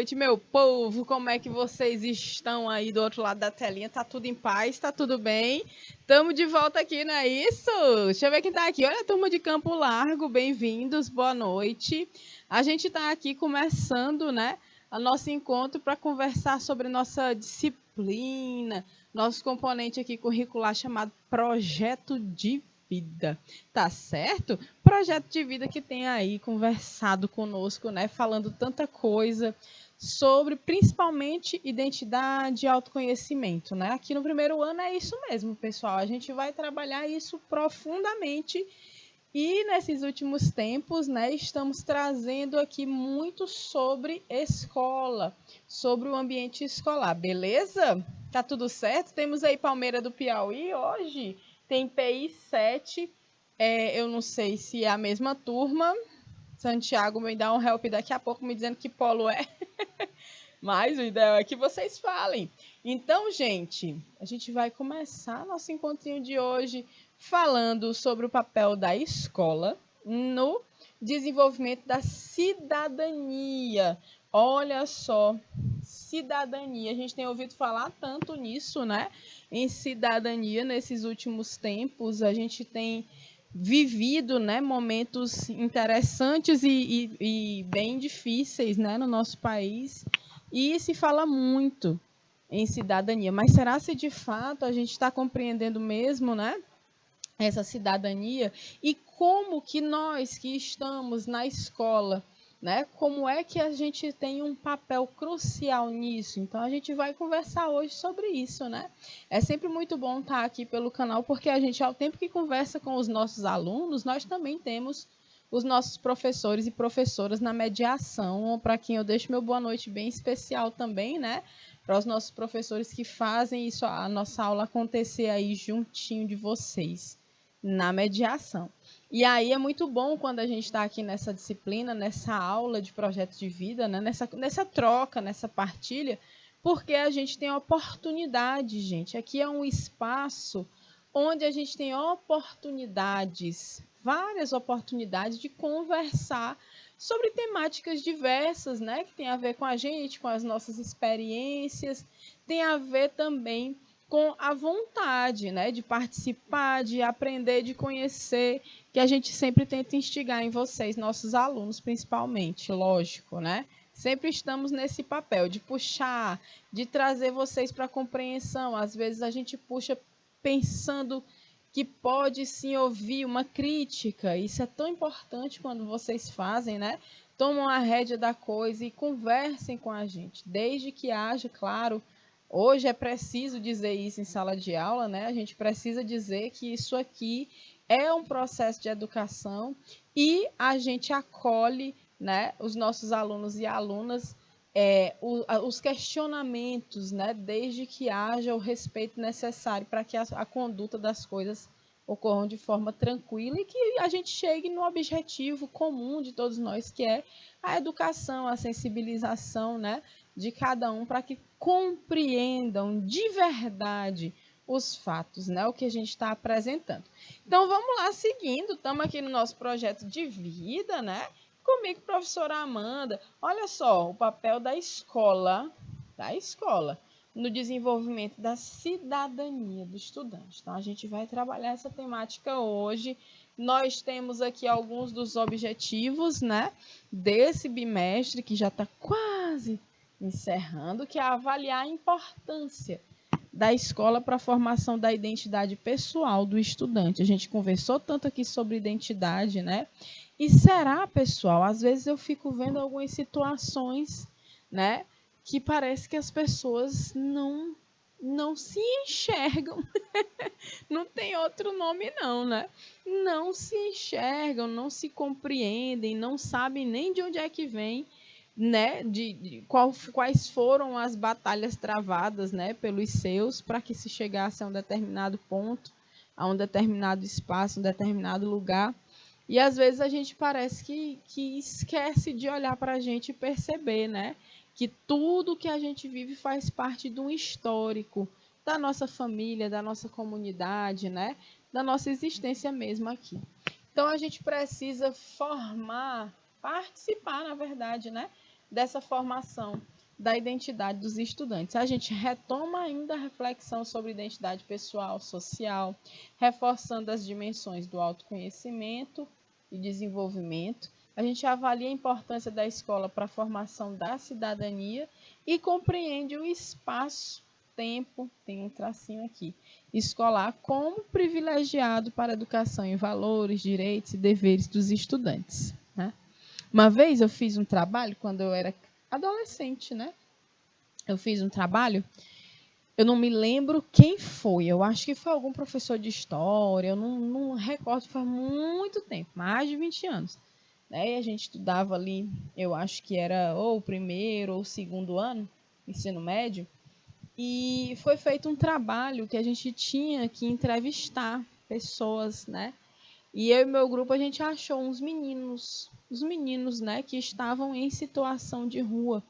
noite, meu povo. Como é que vocês estão aí do outro lado da telinha? Tá tudo em paz? Tá tudo bem? Tamo de volta aqui, não é isso? Deixa eu ver quem tá aqui. Olha a turma de Campo Largo, bem-vindos, boa noite. A gente tá aqui começando, né, o nosso encontro para conversar sobre nossa disciplina, nosso componente aqui curricular chamado Projeto de Vida. Tá certo? Projeto de vida que tem aí conversado conosco, né, falando tanta coisa sobre principalmente identidade e autoconhecimento, né? Aqui no primeiro ano é isso mesmo, pessoal. A gente vai trabalhar isso profundamente e nesses últimos tempos, né, estamos trazendo aqui muito sobre escola, sobre o ambiente escolar, beleza? Tá tudo certo? Temos aí Palmeira do Piauí hoje, tem PI 7, eu não sei se é a mesma turma. Santiago me dá um help daqui a pouco me dizendo que polo é. Mas o ideal é que vocês falem. Então, gente, a gente vai começar nosso encontrinho de hoje falando sobre o papel da escola no desenvolvimento da cidadania. Olha só, cidadania. A gente tem ouvido falar tanto nisso, né? Em cidadania nesses últimos tempos. A gente tem vivido, né, momentos interessantes e bem difíceis, né, no nosso país. E se fala muito em cidadania, mas será se de fato a gente está compreendendo mesmo, né, essa cidadania e como que nós que estamos na escola, né, como é que a gente tem um papel crucial nisso? Então a gente vai conversar hoje sobre isso, né? É sempre muito bom estar aqui pelo canal porque a gente, ao tempo que conversa com os nossos alunos, nós também temos os nossos professores e professoras na mediação, para quem eu deixo meu boa noite bem especial também, né? Para os nossos professores que fazem isso, a nossa aula acontecer aí juntinho de vocês, na mediação. E aí é muito bom quando a gente está aqui nessa disciplina, nessa aula de projetos de vida, né? nessa troca, nessa partilha, porque a gente tem oportunidade, gente. Aqui é um espaço onde a gente tem oportunidades, várias oportunidades de conversar sobre temáticas diversas, né? Que tem a ver com a gente, com as nossas experiências, tem a ver também com a vontade, né, de participar, de aprender, de conhecer, que a gente sempre tenta instigar em vocês, nossos alunos principalmente, lógico, né? Sempre estamos nesse papel de puxar, de trazer vocês para a compreensão. Às vezes a gente puxa pensando que pode sim ouvir uma crítica. Isso é tão importante quando vocês fazem, né? Tomam a rédea da coisa e conversem com a gente, desde que haja, claro. Hoje é preciso dizer isso em sala de aula, né? A gente precisa dizer que isso aqui é um processo de educação e a gente acolhe, né, os nossos alunos e alunas, os questionamentos, né, desde que haja o respeito necessário para que a conduta das coisas ocorram de forma tranquila e que a gente chegue no objetivo comum de todos nós, que é a educação, a sensibilização, né, de cada um para que compreendam de verdade os fatos, né, o que a gente está apresentando. Então, vamos lá, seguindo, estamos aqui no nosso projeto de vida, né, comigo, professora Amanda. Olha só, o papel da escola, no desenvolvimento da cidadania do estudante. Então, a gente vai trabalhar essa temática hoje. Nós temos aqui alguns dos objetivos, né, desse bimestre, que já está quase encerrando, que é avaliar a importância da escola para a formação da identidade pessoal do estudante. A gente conversou tanto aqui sobre identidade, né? E será, pessoal, às vezes eu fico vendo algumas situações, né, que parece que as pessoas não se enxergam. Não tem outro nome não, né? Não se enxergam, não se compreendem, não sabem nem de onde é que vem, né, quais foram as batalhas travadas, né, pelos seus para que se chegasse a um determinado ponto, a um determinado espaço, um determinado lugar. E às vezes a gente parece que esquece de olhar para a gente e perceber, né, que tudo que a gente vive faz parte de um histórico da nossa família, da nossa comunidade, né, da nossa existência mesmo aqui. Então a gente precisa participar, na verdade, né, dessa formação. da identidade dos estudantes. A gente retoma ainda a reflexão sobre identidade pessoal, social, reforçando as dimensões do autoconhecimento e desenvolvimento. A gente avalia a importância da escola para a formação da cidadania e compreende o espaço-tempo, tem um tracinho aqui, escolar como privilegiado para a educação em valores, direitos e deveres dos estudantes, né? Uma vez eu fiz um trabalho, quando eu era adolescente, né? Eu fiz um trabalho, eu não me lembro quem foi, eu acho que foi algum professor de história, eu não recordo, faz muito tempo, mais de 20 anos. Né? E a gente estudava ali, eu acho que era ou o primeiro ou o segundo ano, ensino médio, e foi feito um trabalho que a gente tinha que entrevistar pessoas, né? E eu e meu grupo, a gente achou uns meninos, os meninos, né, que estavam em situação de rua,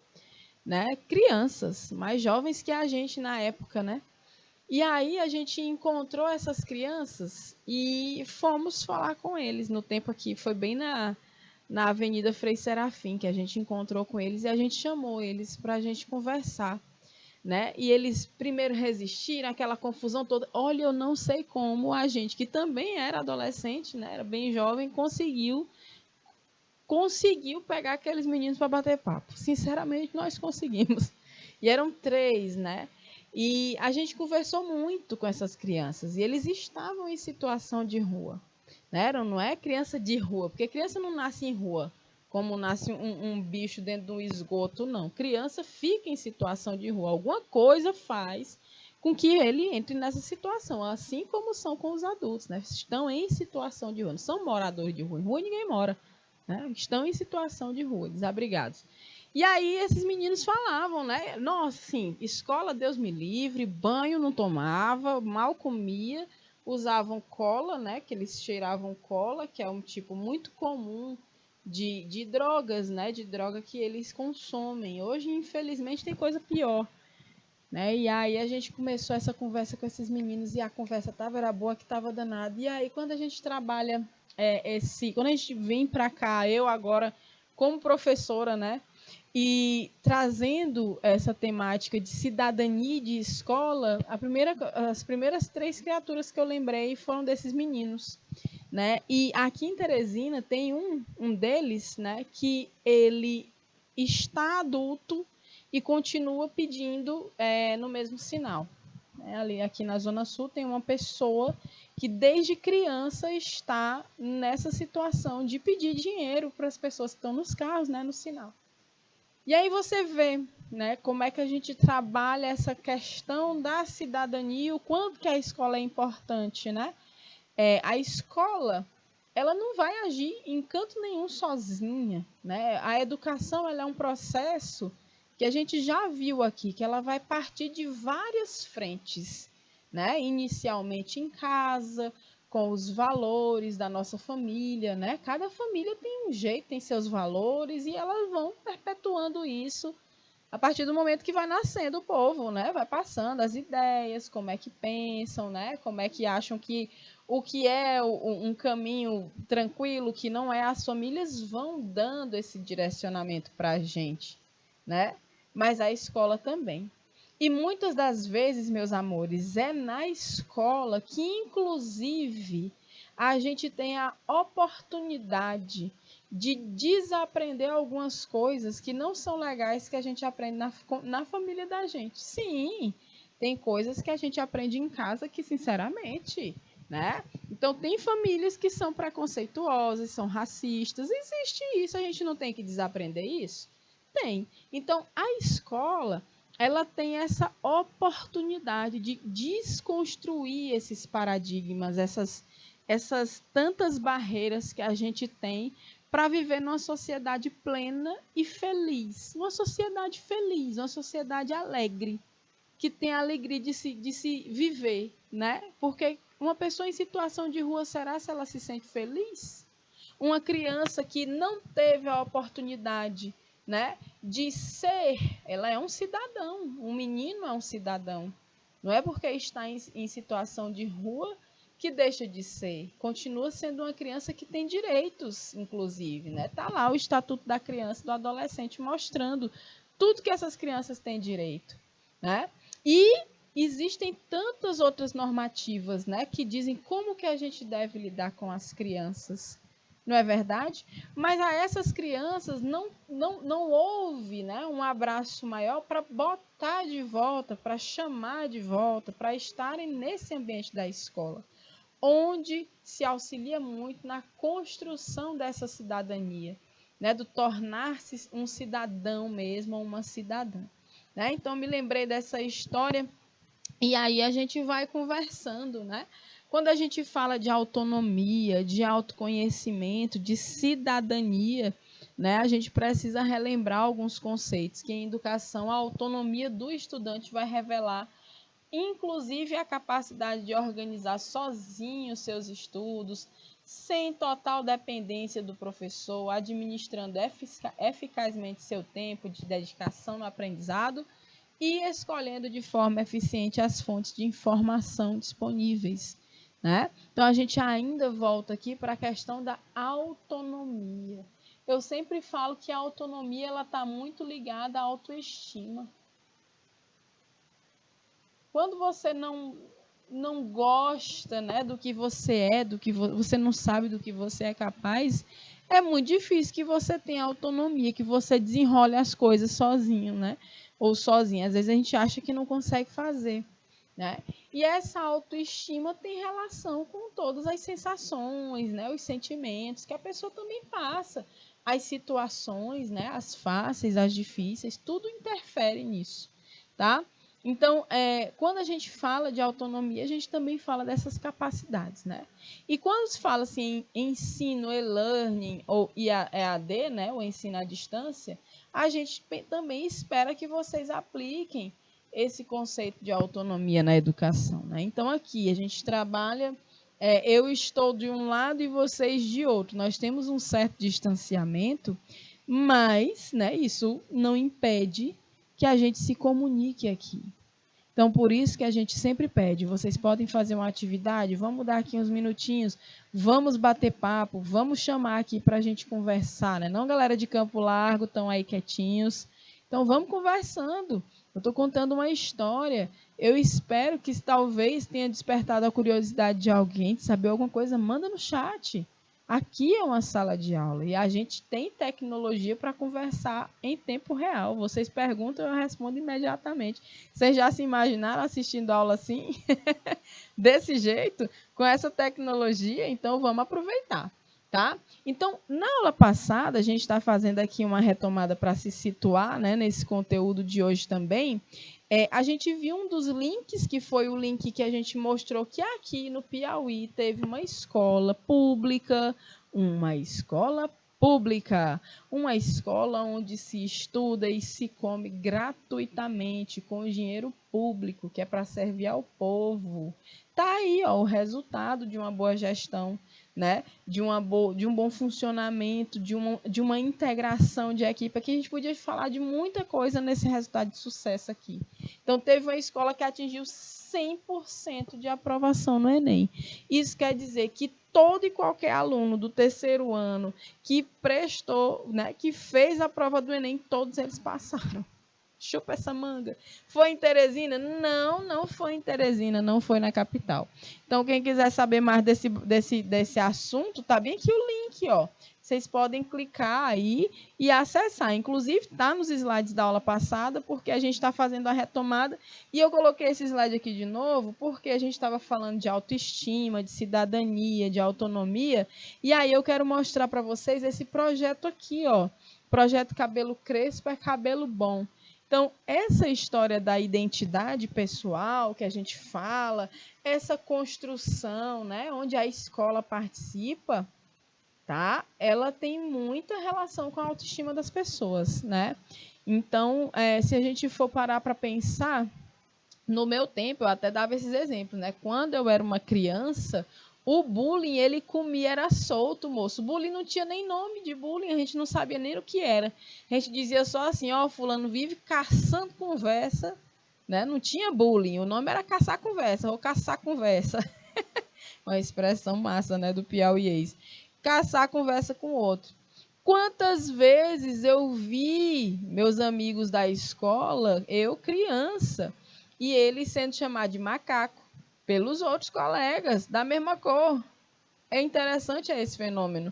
né? Crianças, mais jovens que a gente na época, né? E aí a gente encontrou essas crianças e fomos falar com eles. No tempo aqui, foi bem na Avenida Frei Serafim, que a gente encontrou com eles e a gente chamou eles para a gente conversar, né? E eles primeiro resistiram àquela confusão toda. Olha, eu não sei como a gente, que também era adolescente, né? Era bem jovem, conseguiu pegar aqueles meninos para bater papo. Sinceramente, nós conseguimos. E eram 3, né? E a gente conversou muito com essas crianças. E eles estavam em situação de rua. Né? Não é criança de rua, porque criança não nasce em rua, como nasce um bicho dentro de um esgoto, não. Criança fica em situação de rua. Alguma coisa faz com que ele entre nessa situação, assim como são com os adultos. Né? Estão em situação de rua. Não são moradores de rua. Em rua ninguém mora. Né? Estão em situação de rua, desabrigados. E aí esses meninos falavam, né? Nossa, assim, escola, Deus me livre, banho não tomava, mal comia, usavam cola, né? Que eles cheiravam cola, que é um tipo muito comum de drogas, né? De droga que eles consomem. Hoje, infelizmente, tem coisa pior. Né? E aí a gente começou essa conversa com esses meninos e a conversa era boa que estava danada. E aí quando a gente trabalha quando a gente vem para cá, eu agora como professora, né? E trazendo essa temática de cidadania e de escola, as primeiras 3 criaturas que eu lembrei foram desses meninos, né? E aqui em Teresina tem um deles, né? Que ele está adulto e continua pedindo no mesmo sinal. Ali, aqui na Zona Sul tem uma pessoa que desde criança está nessa situação de pedir dinheiro para as pessoas que estão nos carros, né, no sinal. E aí você vê, né, como é que a gente trabalha essa questão da cidadania, o quanto que a escola é importante, né? A escola, ela não vai agir em canto nenhum sozinha, né? A educação, ela é um processo que a gente já viu aqui, que ela vai partir de várias frentes, né? Inicialmente em casa, com os valores da nossa família, né? Cada família tem um jeito, tem seus valores e elas vão perpetuando isso a partir do momento que vai nascendo o povo, né? Vai passando as ideias, como é que pensam, né? Como é que acham que o que é um caminho tranquilo, que não é, as famílias vão dando esse direcionamento para a gente, né? Mas a escola também. E muitas das vezes, meus amores, é na escola que, inclusive, a gente tem a oportunidade de desaprender algumas coisas que não são legais que a gente aprende na família da gente. Sim, tem coisas que a gente aprende em casa que, sinceramente, né? Então, tem famílias que são preconceituosas, são racistas. Existe isso, a gente não tem que desaprender isso? Tem. Então, a escola, ela tem essa oportunidade de desconstruir esses paradigmas, essas tantas barreiras que a gente tem para viver numa sociedade plena e feliz. Uma sociedade feliz, uma sociedade alegre, que tem a alegria de se viver, né? Porque uma pessoa em situação de rua, será se ela se sente feliz? Uma criança que não teve a oportunidade, né, de ser, ela é um cidadão, um menino é um cidadão. Não é porque está em situação de rua que deixa de ser. Continua sendo uma criança que tem direitos, inclusive, né? Tá lá o Estatuto da Criança e do Adolescente mostrando tudo que essas crianças têm direito, né? E existem tantas outras normativas, né, que dizem como que a gente deve lidar com as crianças, não é verdade? Mas a essas crianças não houve, né, um abraço maior para botar de volta, para chamar de volta, para estarem nesse ambiente da escola, onde se auxilia muito na construção dessa cidadania, né, do tornar-se um cidadão mesmo, ou uma cidadã. Né? Então, me lembrei dessa história e aí a gente vai conversando, né? Quando a gente fala de autonomia, de autoconhecimento, de cidadania, né, a gente precisa relembrar alguns conceitos que em educação a autonomia do estudante vai revelar, inclusive a capacidade de organizar sozinho os seus estudos, sem total dependência do professor, administrando eficazmente seu tempo de dedicação no aprendizado e escolhendo de forma eficiente as fontes de informação disponíveis. Né? Então, a gente ainda volta aqui para a questão da autonomia. Eu sempre falo que a autonomia está muito ligada à autoestima. Quando você não gosta, né, do que você é, do que você não sabe do que você é capaz, é muito difícil que você tenha autonomia, que você desenrole as coisas sozinho, né? Ou sozinha. Às vezes a gente acha que não consegue fazer, né? E essa autoestima tem relação com todas as sensações, né? Os sentimentos que a pessoa também passa, as situações, né? As fáceis, as difíceis, tudo interfere nisso, tá? Então, quando a gente fala de autonomia, a gente também fala dessas capacidades, né? E quando se fala assim, em ensino e-learning ou EAD, né, o ensino à distância, a gente também espera que vocês apliquem esse conceito de autonomia na educação, né? Então, aqui a gente trabalha, eu estou de um lado e vocês de outro. Nós temos um certo distanciamento, mas, né, isso não impede que a gente se comunique aqui. Então, por isso que a gente sempre pede, vocês podem fazer uma atividade, vamos dar aqui uns minutinhos, vamos bater papo, vamos chamar aqui para a gente conversar, né? Não, galera de Campo Largo, estão aí quietinhos. Então, vamos conversando. Eu estou contando uma história. Eu espero que talvez tenha despertado a curiosidade de alguém de saber alguma coisa, manda no chat. Aqui é uma sala de aula e a gente tem tecnologia para conversar em tempo real. Vocês perguntam, eu respondo imediatamente. Vocês já se imaginaram assistindo aula assim? Desse jeito? Com essa tecnologia? Então, vamos aproveitar. Tá? Então, na aula passada, a gente está fazendo aqui uma retomada para se situar, né, nesse conteúdo de hoje também. A gente viu um dos links, que foi o link que a gente mostrou que aqui no Piauí teve uma escola pública, uma escola onde se estuda e se come gratuitamente com dinheiro público, que é para servir ao povo. Está aí, ó, o resultado de uma boa gestão, né? De um bom funcionamento, de uma integração de equipe. Aqui a gente podia falar de muita coisa nesse resultado de sucesso aqui. Então, teve uma escola que atingiu 100% de aprovação no Enem. Isso quer dizer que todo e qualquer aluno do terceiro ano que prestou, né, que fez a prova do Enem, todos eles passaram. Chupa essa manga. Foi em Teresina? Não, não foi em Teresina, não foi na capital. Então, quem quiser saber mais desse assunto, tá bem aqui o link, ó. Vocês podem clicar aí e acessar. Inclusive, está nos slides da aula passada, porque a gente está fazendo a retomada. E eu coloquei esse slide aqui de novo, porque a gente estava falando de autoestima, de cidadania, de autonomia. E aí eu quero mostrar para vocês esse projeto aqui, ó. Projeto Cabelo Crespo é Cabelo Bom. Então, essa história da identidade pessoal que a gente fala, essa construção, né, onde a escola participa, tá? Ela tem muita relação com a autoestima das pessoas, né? Então, se a gente for parar para pensar, no meu tempo, eu até dava esses exemplos, né? Quando eu era uma criança, o bullying, ele comia, era solto, moço. O bullying não tinha nem nome de bullying, a gente não sabia nem o que era. A gente dizia só assim, ó, fulano vive caçando conversa, né? Não tinha bullying, o nome era caçar conversa, ou caçar conversa. Uma expressão massa, né, do piauiês. Caçar conversa com o outro. Quantas vezes eu vi meus amigos da escola, eu criança, e eles sendo chamados de macaco pelos outros colegas da mesma cor. É interessante esse fenômeno.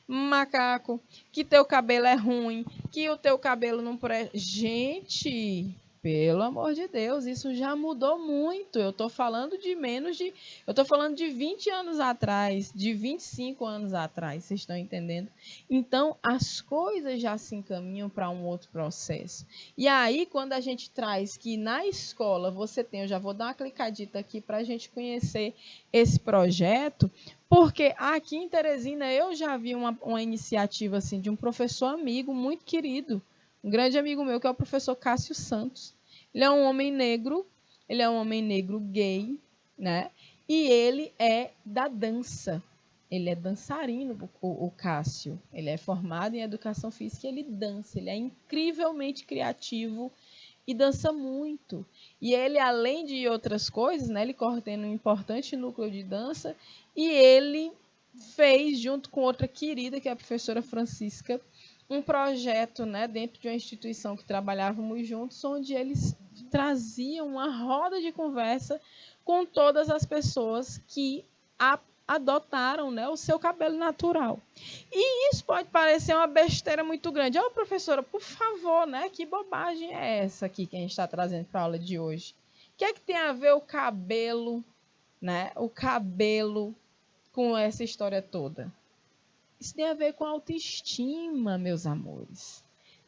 Macaco, que teu cabelo é ruim, que o teu cabelo não presta. Gente, pelo amor de Deus, isso já mudou muito. Eu estou falando de menos de. Eu estou falando de 20 anos atrás, de 25 anos atrás, vocês estão entendendo? Então, as coisas já se encaminham para um outro processo. E aí, quando a gente traz que na escola você tem, eu já vou dar uma clicadita aqui para a gente conhecer esse projeto. Porque aqui em Teresina eu já vi uma iniciativa assim, de um professor amigo muito querido, um grande amigo meu, que é o professor Cássio Santos. Ele é um homem negro gay, né? E ele é da dança. Ele é dançarino, o Cássio. Ele é formado em educação física e ele dança. Ele é incrivelmente criativo e dança muito. E ele, além de outras coisas, né, ele coordena um importante núcleo de dança e ele fez, junto com outra querida, que é a professora Francisca, um projeto, né, dentro de uma instituição que trabalhávamos juntos, onde eles traziam uma roda de conversa com todas as pessoas que adotaram, né, o seu cabelo natural. E isso pode parecer uma besteira muito grande. Ô, professora, por favor, né, que bobagem é essa aqui que a gente está trazendo para a aula de hoje? O que é que tem a ver o cabelo, né, o cabelo com essa história toda? Isso tem a ver com autoestima, meus amores.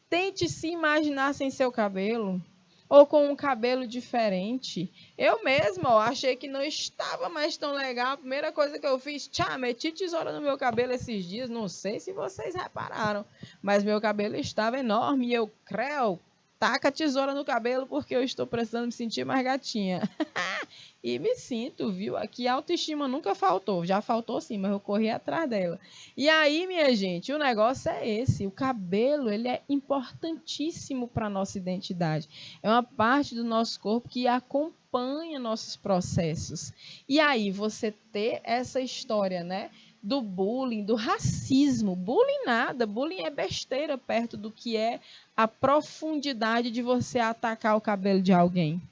Tente se imaginar sem seu cabelo ou com um cabelo diferente. Eu mesma achei que não estava mais tão legal. A primeira coisa que eu fiz, meti tesoura no meu cabelo esses dias. Não sei se vocês repararam, mas meu cabelo estava enorme e eu, taca a tesoura no cabelo porque eu estou precisando me sentir mais gatinha. E me sinto, viu? Aqui a autoestima nunca faltou. Já faltou sim, mas eu corri atrás dela. E aí, minha gente, o negócio é esse. O cabelo, ele é importantíssimo para a nossa identidade. É uma parte do nosso corpo que acompanha nossos processos. E aí, você ter essa história, né? Do bullying, do racismo. Bullying nada. Bullying é besteira perto do que é a profundidade de você atacar o cabelo de alguém,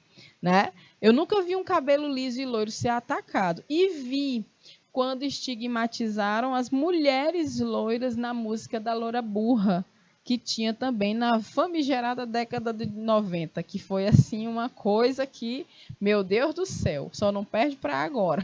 né? Eu nunca vi um cabelo liso e loiro ser atacado. E vi quando estigmatizaram as mulheres loiras na música da Loura Burra, que tinha também na famigerada década de 90, que foi assim uma coisa que, meu Deus do céu, só não perde para agora,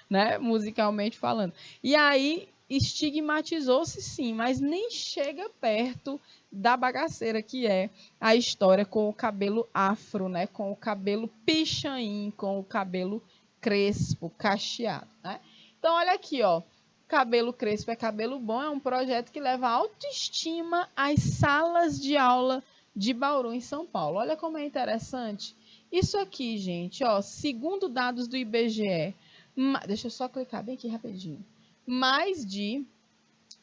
né? Musicalmente falando. E aí estigmatizou-se sim, mas nem chega perto da bagaceira que é a história com o cabelo afro, né? Com o cabelo pichain, com o cabelo crespo, cacheado, né? Então, olha aqui, ó. Cabelo crespo é cabelo bom é um projeto que leva autoestima às salas de aula de Bauru, em São Paulo. Olha como é interessante. Isso aqui, gente, ó, segundo dados do IBGE, deixa eu só clicar bem aqui rapidinho. Mais de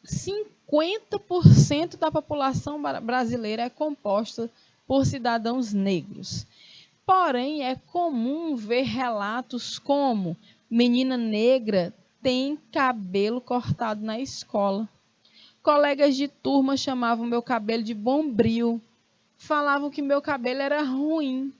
50% da população brasileira é composta por cidadãos negros. Porém, é comum ver relatos como menina negra tem cabelo cortado na escola. Colegas de turma chamavam meu cabelo de bombril. Falavam que meu cabelo era ruim.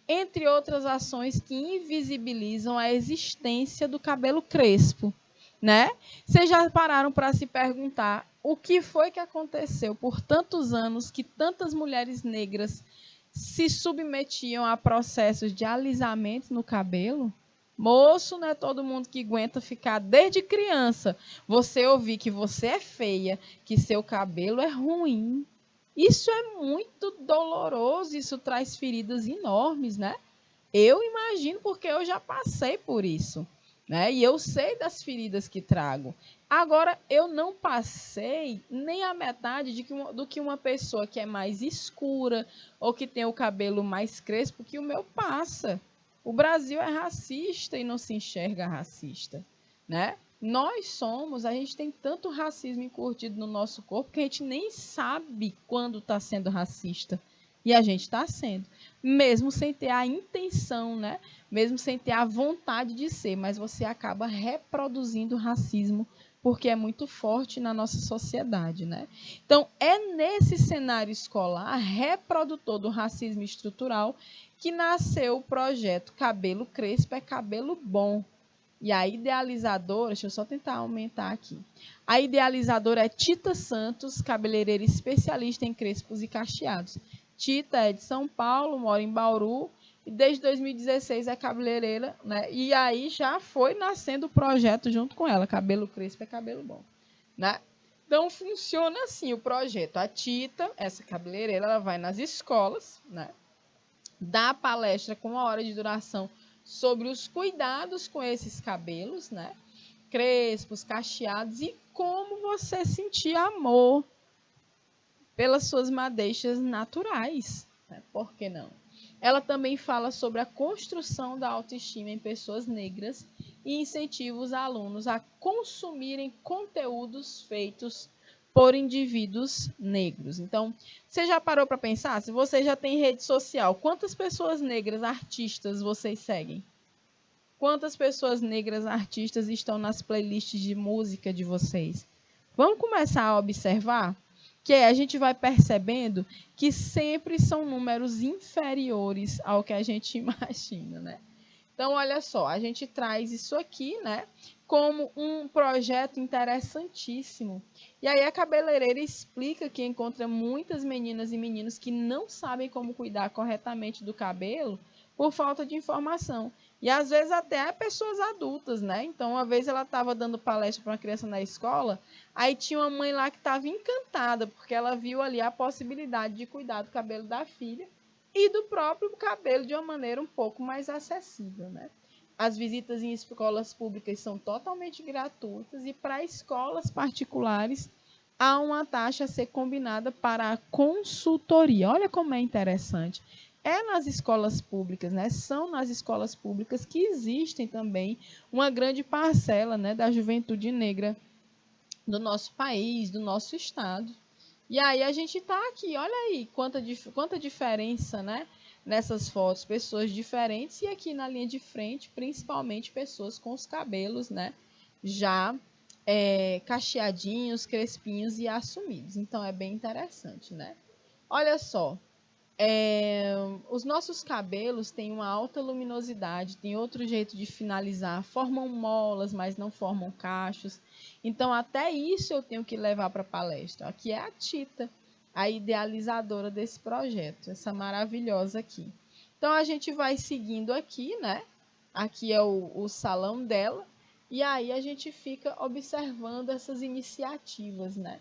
Entre outras ações que invisibilizam a existência do cabelo crespo, né? Vocês já pararam para se perguntar o que foi que aconteceu por tantos anos que tantas mulheres negras se submetiam a processos de alisamento no cabelo? Moço, não é todo mundo que aguenta ficar desde criança. Você ouvir que você é feia, que seu cabelo é ruim. Isso é muito doloroso, isso traz feridas enormes, né? Eu imagino porque eu já passei por isso, né? E eu sei das feridas que trago. Agora, eu não passei nem a metade do que uma pessoa que é mais escura ou que tem o cabelo mais crespo que o meu passa. O Brasil é racista e não se enxerga racista, né? A gente tem tanto racismo incutido no nosso corpo que a gente nem sabe quando está sendo racista. E a gente está sendo, mesmo sem ter a intenção, né? Mesmo sem ter a vontade de ser, mas você acaba reproduzindo racismo porque é muito forte na nossa sociedade, né? Então, é nesse cenário escolar reprodutor do racismo estrutural que nasceu o projeto Cabelo Crespo é Cabelo Bom. E a idealizadora, deixa eu só tentar aumentar aqui. A idealizadora é Tita Santos, cabeleireira especialista em crespos e cacheados. Tita é de São Paulo, mora em Bauru, e desde 2016 é cabeleireira, né? E aí já foi nascendo o projeto junto com ela, Cabelo Crespo é Cabelo Bom, né? Então funciona assim o projeto. A Tita, essa cabeleireira, ela vai nas escolas, né? Dá palestra com 1 hora de duração sobre os cuidados com esses cabelos, né? Crespos, cacheados, e como você sentir amor pelas suas madeixas naturais, né? Por que não? Ela também fala sobre a construção da autoestima em pessoas negras e incentiva os alunos a consumirem conteúdos feitos por indivíduos negros. Então, você já parou para pensar? Se você já tem rede social, quantas pessoas negras artistas vocês seguem? Quantas pessoas negras artistas estão nas playlists de música de vocês? Vamos começar a observar? Que a gente vai percebendo que sempre são números inferiores ao que a gente imagina, né? Então, olha só, a gente traz isso aqui, né, como um projeto interessantíssimo. E aí a cabeleireira explica que encontra muitas meninas e meninos que não sabem como cuidar corretamente do cabelo por falta de informação. E às vezes até pessoas adultas, né? Então, uma vez ela estava dando palestra para uma criança na escola, aí tinha uma mãe lá que estava encantada, porque ela viu ali a possibilidade de cuidar do cabelo da filha e do próprio cabelo de uma maneira um pouco mais acessível, né? As visitas em escolas públicas são totalmente gratuitas e para escolas particulares há uma taxa a ser combinada para a consultoria. Olha como é interessante. É nas escolas públicas, né? São nas escolas públicas que existem também uma grande parcela, né, da juventude negra do nosso país, do nosso estado. E aí a gente está aqui, olha aí quanta diferença, né? Nessas fotos, pessoas diferentes, e aqui na linha de frente, principalmente pessoas com os cabelos, né? Já cacheadinhos, crespinhos e assumidos. Então é bem interessante, né? Olha só. Os nossos cabelos têm uma alta luminosidade, tem outro jeito de finalizar, formam molas, mas não formam cachos. Então, até isso eu tenho que levar para a palestra. Aqui é a Tita, a idealizadora desse projeto, essa maravilhosa aqui. Então, a gente vai seguindo aqui, né? Aqui é o salão dela, e aí a gente fica observando essas iniciativas, né?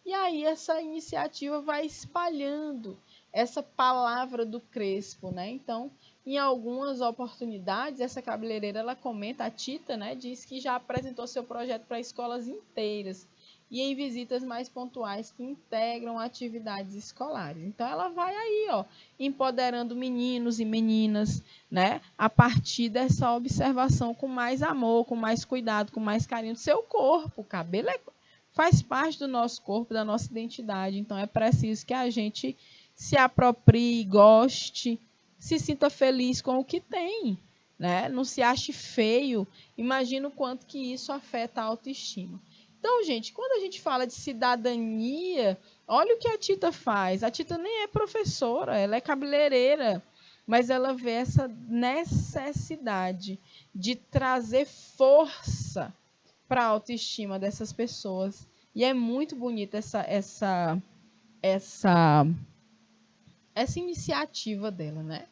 E aí essa iniciativa vai espalhando essa palavra do Crespo, né? Então, em algumas oportunidades, essa cabeleireira, ela comenta, a Tita, né, diz que já apresentou seu projeto para escolas inteiras e em visitas mais pontuais que integram atividades escolares. Então, ela vai aí, ó, empoderando meninos e meninas, né, a partir dessa observação com mais amor, com mais cuidado, com mais carinho do seu corpo. O cabelo faz parte do nosso corpo, da nossa identidade. Então, é preciso que a gente se aproprie, goste, se sinta feliz com o que tem, né? Não se ache feio. Imagina o quanto que isso afeta a autoestima. Então, gente, quando a gente fala de cidadania, olha o que a Tita faz. A Tita nem é professora, ela é cabeleireira, mas ela vê essa necessidade de trazer força para a autoestima dessas pessoas. E é muito bonita essa iniciativa dela, né?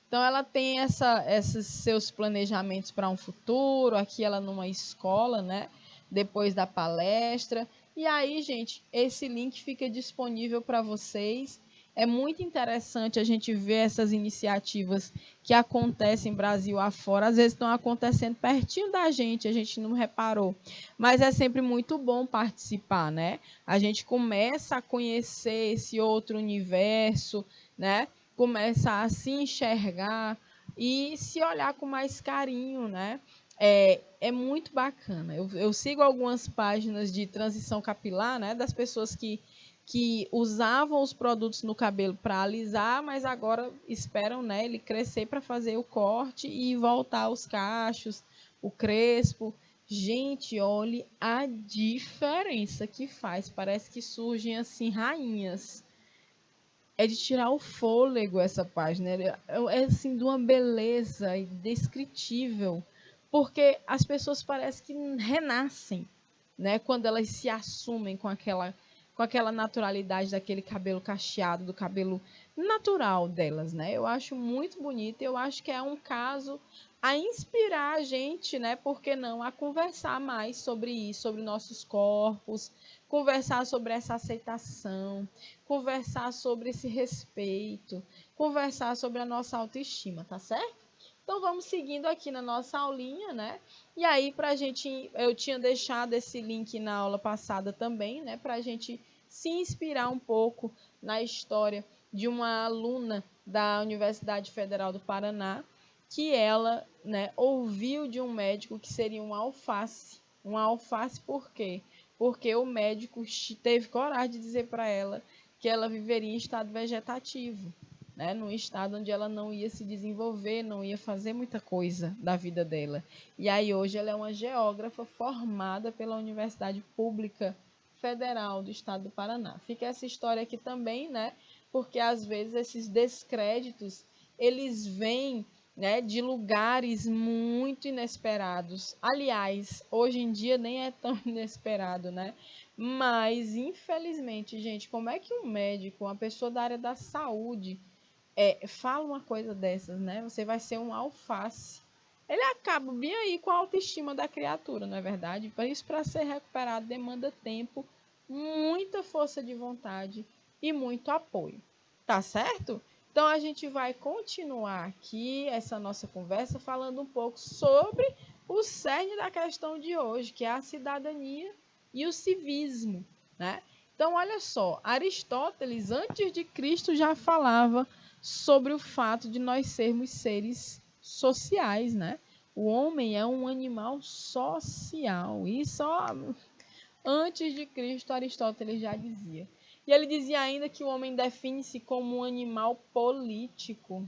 Então, ela tem esses seus planejamentos para um futuro, aqui ela numa escola, né? Depois da palestra. E aí, gente, esse link fica disponível para vocês. É muito interessante a gente ver essas iniciativas que acontecem Brasil afora. Às vezes estão acontecendo pertinho da gente, a gente não reparou. Mas é sempre muito bom participar, né? A gente começa a conhecer esse outro universo, né? Começa a se enxergar e se olhar com mais carinho, né? É muito bacana. Eu sigo algumas páginas de transição capilar, né? Das pessoas que usavam os produtos no cabelo para alisar, mas agora esperam, né, ele crescer para fazer o corte e voltar aos cachos, o crespo. Gente, olhe a diferença que faz. Parece que surgem assim rainhas. É de tirar o fôlego essa página. É assim de uma beleza indescritível, porque as pessoas parecem que renascem, né? Quando elas se assumem com aquela naturalidade daquele cabelo cacheado, do cabelo natural delas, né? Eu acho muito bonito. Eu acho que é um caso a inspirar a gente, né? Por que não a conversar mais sobre isso, sobre nossos corpos, conversar sobre essa aceitação, conversar sobre esse respeito, conversar sobre a nossa autoestima, tá certo? Então vamos seguindo aqui na nossa aulinha, né? E aí, pra gente, eu tinha deixado esse link na aula passada também, né? Pra gente se inspirar um pouco na história de uma aluna da Universidade Federal do Paraná, que ela, né, ouviu de um médico que seria um alface. Um alface por quê? Porque o médico teve coragem de dizer para ela que ela viveria em estado vegetativo, né? Num estado onde ela não ia se desenvolver, não ia fazer muita coisa da vida dela. E aí hoje ela é uma geógrafa formada pela Universidade Pública Federal do Estado do Paraná. Fica essa história aqui também, né? Porque às vezes esses descréditos, eles vêm, né, de lugares muito inesperados. Aliás, hoje em dia nem é tão inesperado, né? Mas, infelizmente, gente, como é que um médico, uma pessoa da área da saúde, fala uma coisa dessas, né? Você vai ser um alface. Ele acaba bem aí com a autoestima da criatura, não é verdade? Para isso, para ser recuperado, demanda tempo, muita força de vontade e muito apoio. Tá certo? Então, a gente vai continuar aqui essa nossa conversa falando um pouco sobre o cerne da questão de hoje, que é a cidadania e o civismo, né? Então, olha só, Aristóteles, antes de Cristo, já falava sobre o fato de nós sermos seres sociais, né? O homem é um animal social. E só antes de Cristo, Aristóteles já dizia. E ele dizia ainda que o homem define-se como um animal político.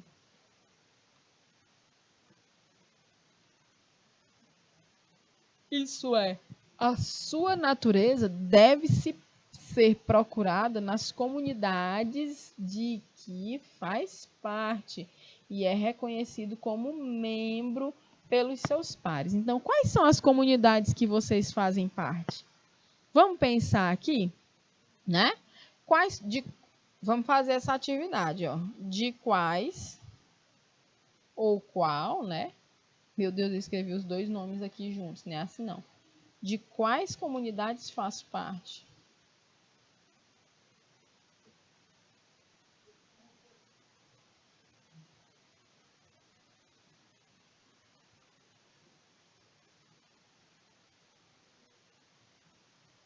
Isso é, a sua natureza deve-se ser procurada nas comunidades de que faz parte e é reconhecido como membro pelos seus pares. Então, quais são as comunidades que vocês fazem parte? Vamos pensar aqui, né? Vamos fazer essa atividade, ó. De quais ou qual, né? Meu Deus, eu escrevi os dois nomes aqui juntos, não é assim não. De quais comunidades faz parte?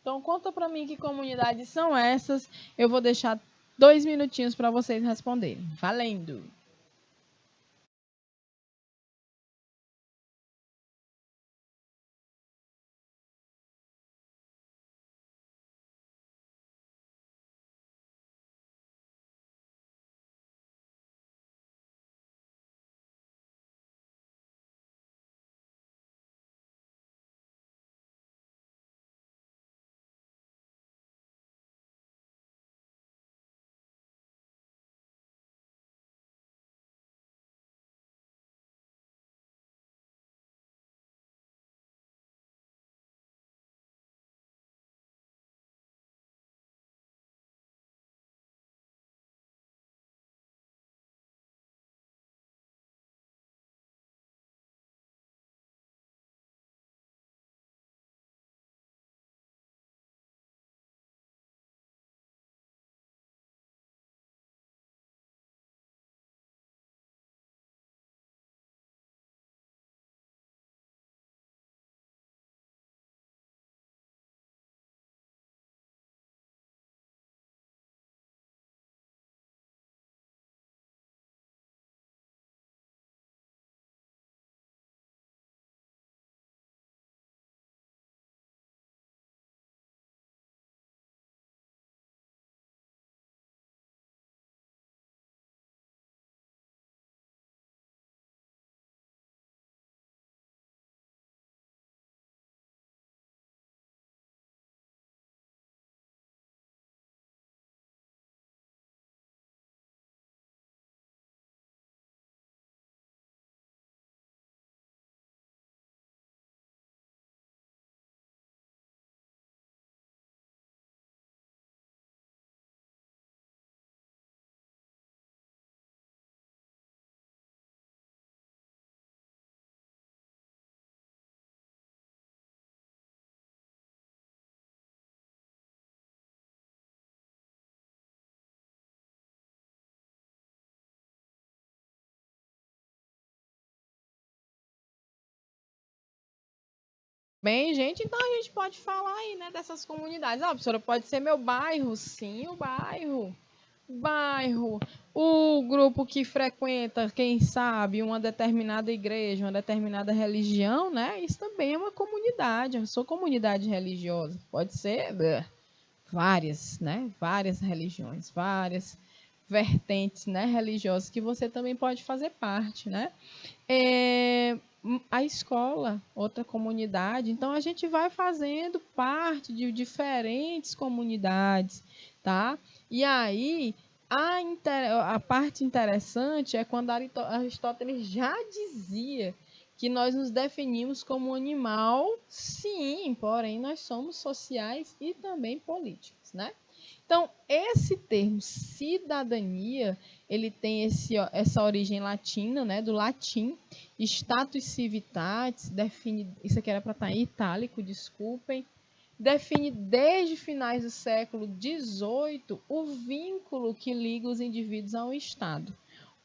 Então, conta para mim que comunidades são essas. Eu vou deixar 2 minutinhos para vocês responderem. Valendo! Bem, gente, então a gente pode falar aí, né, dessas comunidades. Ah, professora, pode ser meu bairro? Sim, o bairro. Bairro, o grupo que frequenta, quem sabe, uma determinada igreja, uma determinada religião, né? Isso também é uma comunidade. Eu sou comunidade religiosa. Pode ser várias, né? Várias religiões, várias vertentes, né, religiosas que você também pode fazer parte, né? A escola, outra comunidade. Então a gente vai fazendo parte de diferentes comunidades, tá? E aí a parte interessante é quando Aristóteles já dizia que nós nos definimos como um animal, sim, porém nós somos sociais e também políticos, né? Então, esse termo cidadania, ele tem essa origem latina, né, do latim, status civitatis, define, isso aqui era para estar em itálico, desculpem, define desde finais do século XVIII o vínculo que liga os indivíduos a um Estado.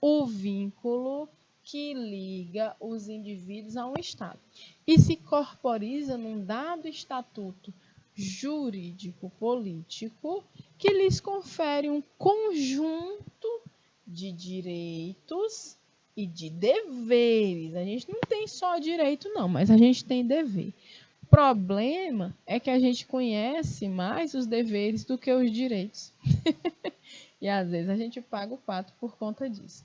O vínculo que liga os indivíduos a um Estado. E se corporiza num dado estatuto jurídico-político que lhes confere um conjunto de direitos e de deveres. A gente não tem só direito, não, mas a gente tem dever. O problema é que a gente conhece mais os deveres do que os direitos. E às vezes a gente paga o pato por conta disso.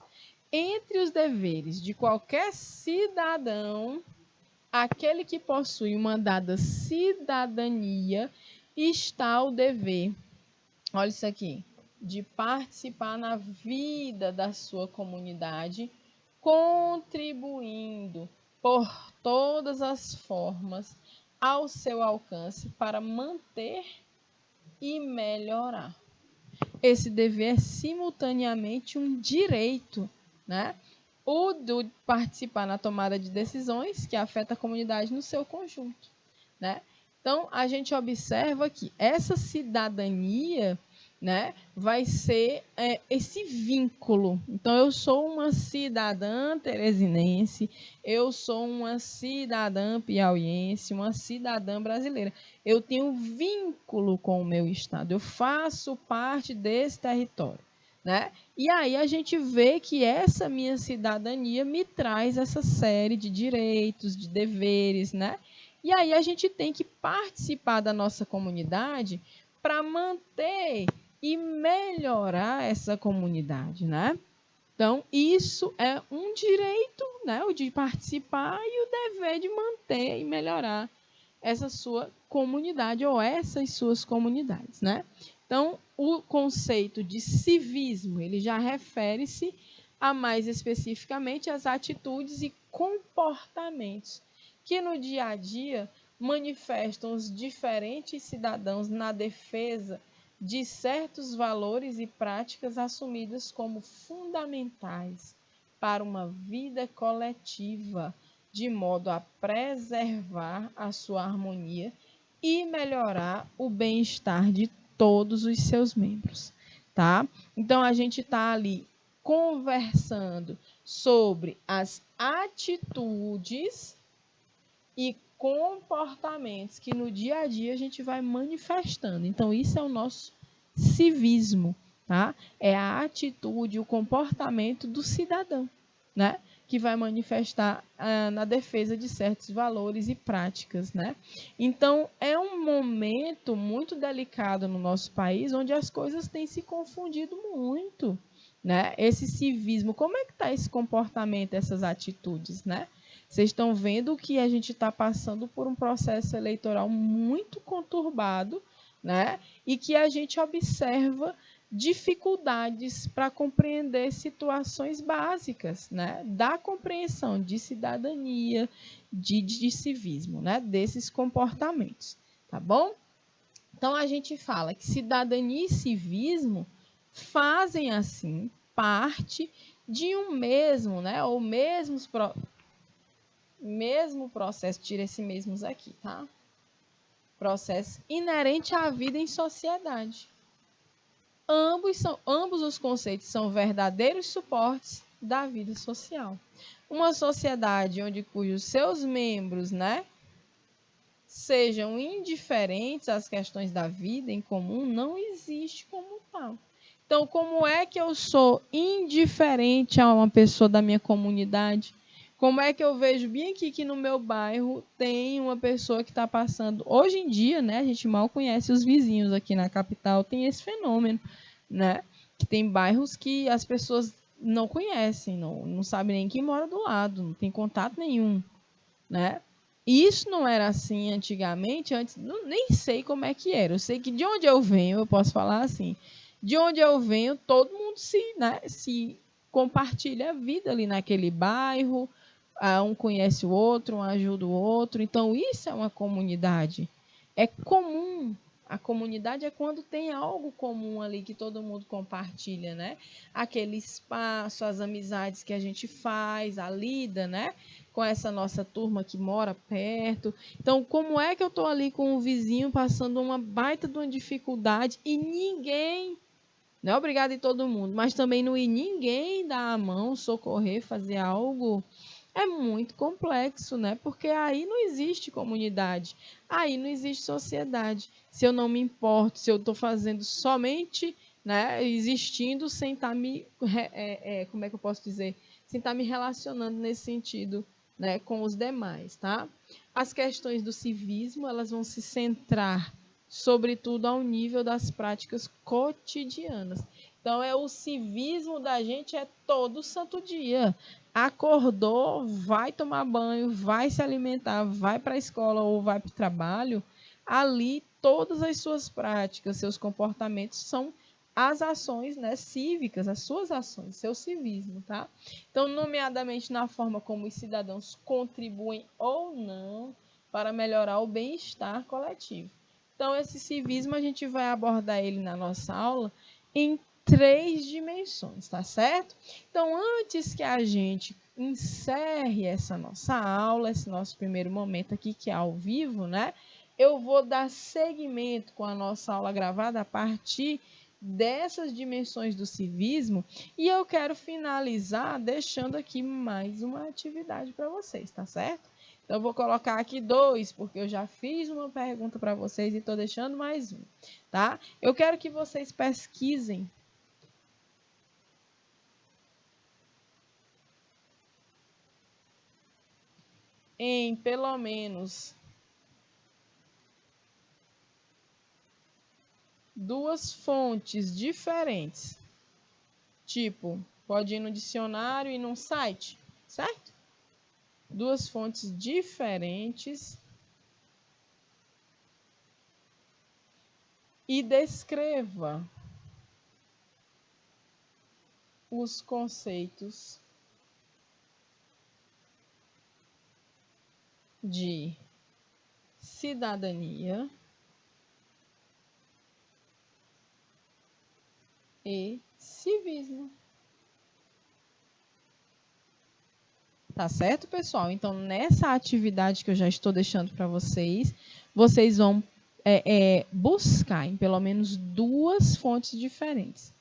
Entre os deveres de qualquer cidadão, aquele que possui uma dada cidadania, está o dever, olha isso aqui, de participar na vida da sua comunidade, contribuindo por todas as formas ao seu alcance para manter e melhorar. Esse dever é simultaneamente um direito, né? O de participar na tomada de decisões que afeta a comunidade no seu conjunto, né? Então, a gente observa que essa cidadania, né, vai ser esse vínculo. Então, eu sou uma cidadã teresinense, eu sou uma cidadã piauiense, uma cidadã brasileira. Eu tenho vínculo com o meu estado, eu faço parte desse território, né? E aí a gente vê que essa minha cidadania me traz essa série de direitos, de deveres, né? E aí a gente tem que participar da nossa comunidade para manter e melhorar essa comunidade, né? Então, isso é um direito, né, o de participar e o dever de manter e melhorar essa sua comunidade ou essas suas comunidades, né? Então, o conceito de civismo, ele já refere-se a mais especificamente as atitudes e comportamentos que no dia a dia manifestam os diferentes cidadãos na defesa de certos valores e práticas assumidas como fundamentais para uma vida coletiva, de modo a preservar a sua harmonia e melhorar o bem-estar de todos os seus membros, tá? Então a gente está ali conversando sobre as atitudes e comportamentos que no dia a dia a gente vai manifestando. Então isso é o nosso civismo, tá? É a atitude, o comportamento do cidadão, né? Que vai manifestar na defesa de certos valores e práticas, né? Então, é um momento muito delicado no nosso país, onde as coisas têm se confundido muito, né? Esse civismo, como é que está esse comportamento, essas atitudes, né? Vocês estão vendo que a gente está passando por um processo eleitoral muito conturbado, né? E que a gente observa dificuldades para compreender situações básicas, né, da compreensão de cidadania, de civismo, né, desses comportamentos, tá bom? Então a gente fala que cidadania e civismo fazem assim parte de um mesmo, né, ou mesmo processo, tira esse mesmos aqui, tá? Processo inerente à vida em sociedade. Ambos os conceitos são verdadeiros suportes da vida social. Uma sociedade onde cujos seus membros, né, sejam indiferentes às questões da vida em comum, não existe como tal. Então, como é que eu sou indiferente a uma pessoa da minha comunidade? Como é que eu vejo bem aqui que no meu bairro tem uma pessoa que está passando... Hoje em dia, né, a gente mal conhece os vizinhos aqui na capital, tem esse fenômeno, né? Que tem bairros que as pessoas não conhecem, não sabem nem quem mora do lado, não tem contato nenhum, né? Isso não era assim antigamente, antes nem sei como é que era. Eu sei que de onde eu venho, eu posso falar assim, de onde eu venho, todo mundo se compartilha a vida ali naquele bairro, um conhece o outro, um ajuda o outro. Então, isso é uma comunidade. É comum. A comunidade é quando tem algo comum ali que todo mundo compartilha, né? Aquele espaço, as amizades que a gente faz, a lida, né? Com essa nossa turma que mora perto. Então, como é que eu estou ali com o vizinho passando uma baita de uma dificuldade e ninguém, não é obrigado em todo mundo, mas também não ir ninguém dar a mão, socorrer, fazer algo, é muito complexo, né? Porque aí não existe comunidade, aí não existe sociedade. Se eu não me importo, se eu estou fazendo somente, né, existindo sem estar como é que eu posso dizer? Sem estar me relacionando nesse sentido, né, com os demais, tá? As questões do civismo, elas vão se centrar sobretudo ao nível das práticas cotidianas. Então, o civismo da gente é todo santo dia. Acordou, vai tomar banho, vai se alimentar, vai para a escola ou vai para o trabalho, ali todas as suas práticas, seus comportamentos são as ações, né, cívicas, as suas ações, seu civismo, tá? Então, nomeadamente na forma como os cidadãos contribuem ou não para melhorar o bem-estar coletivo. Então, esse civismo a gente vai abordar ele na nossa aula em 3 dimensões, tá certo? Então, antes que a gente encerre essa nossa aula, esse nosso primeiro momento aqui, que é ao vivo, né? Eu vou dar seguimento com a nossa aula gravada a partir dessas dimensões do civismo e eu quero finalizar deixando aqui mais uma atividade para vocês, tá certo? Então, eu vou colocar aqui 2, porque eu já fiz uma pergunta para vocês e estou deixando mais um, tá? Eu quero que vocês pesquisem em pelo menos 2 fontes diferentes. Tipo, pode ir no dicionário e num site, certo? 2 fontes diferentes e descreva os conceitos de cidadania e civismo. Tá certo, pessoal? Então, nessa atividade que eu já estou deixando para vocês, vocês vão buscar em pelo menos 2 fontes diferentes.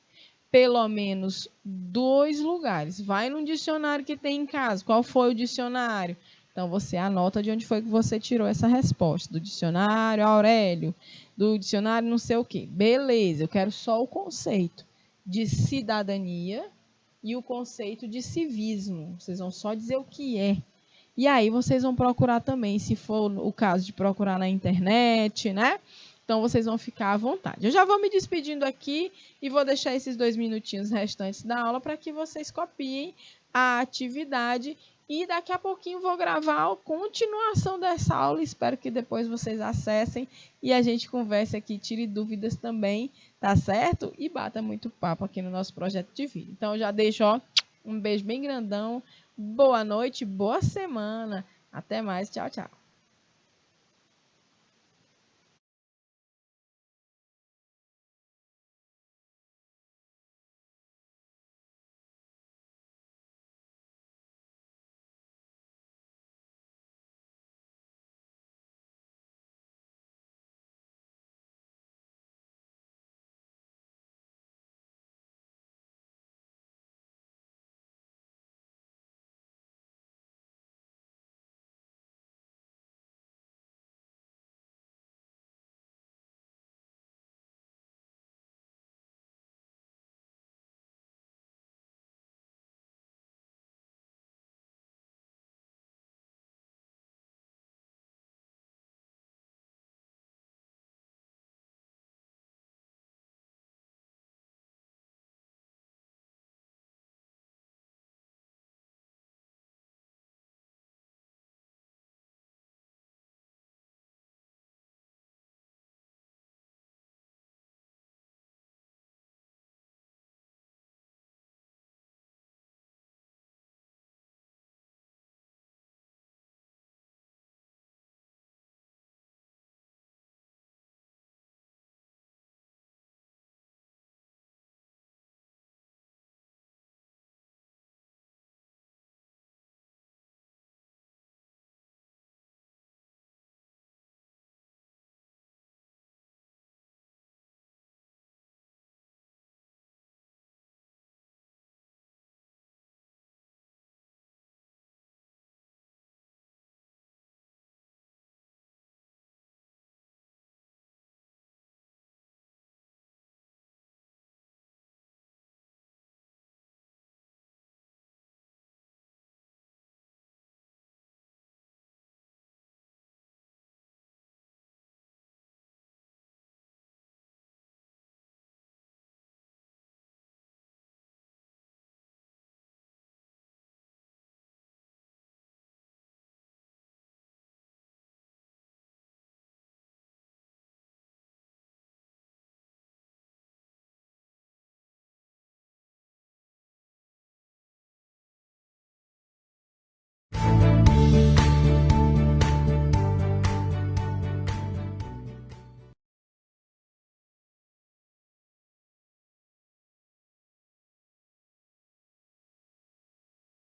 Pelo menos 2 lugares. Vai num dicionário que tem em casa. Qual foi o dicionário? Então, você anota de onde foi que você tirou essa resposta. Do dicionário Aurélio, do dicionário não sei o quê. Beleza, eu quero só o conceito de cidadania e o conceito de civismo. Vocês vão só dizer o que é. E aí vocês vão procurar também, se for o caso de procurar na internet, né? Então, vocês vão ficar à vontade. Eu já vou me despedindo aqui e vou deixar esses 2 minutinhos restantes da aula para que vocês copiem a atividade. E daqui a pouquinho vou gravar a continuação dessa aula. Espero que depois vocês acessem e a gente converse aqui, tire dúvidas também, tá certo? E bata muito papo aqui no nosso projeto de vida. Então, eu já deixo um beijo bem grandão. Boa noite, boa semana. Até mais. Tchau, tchau.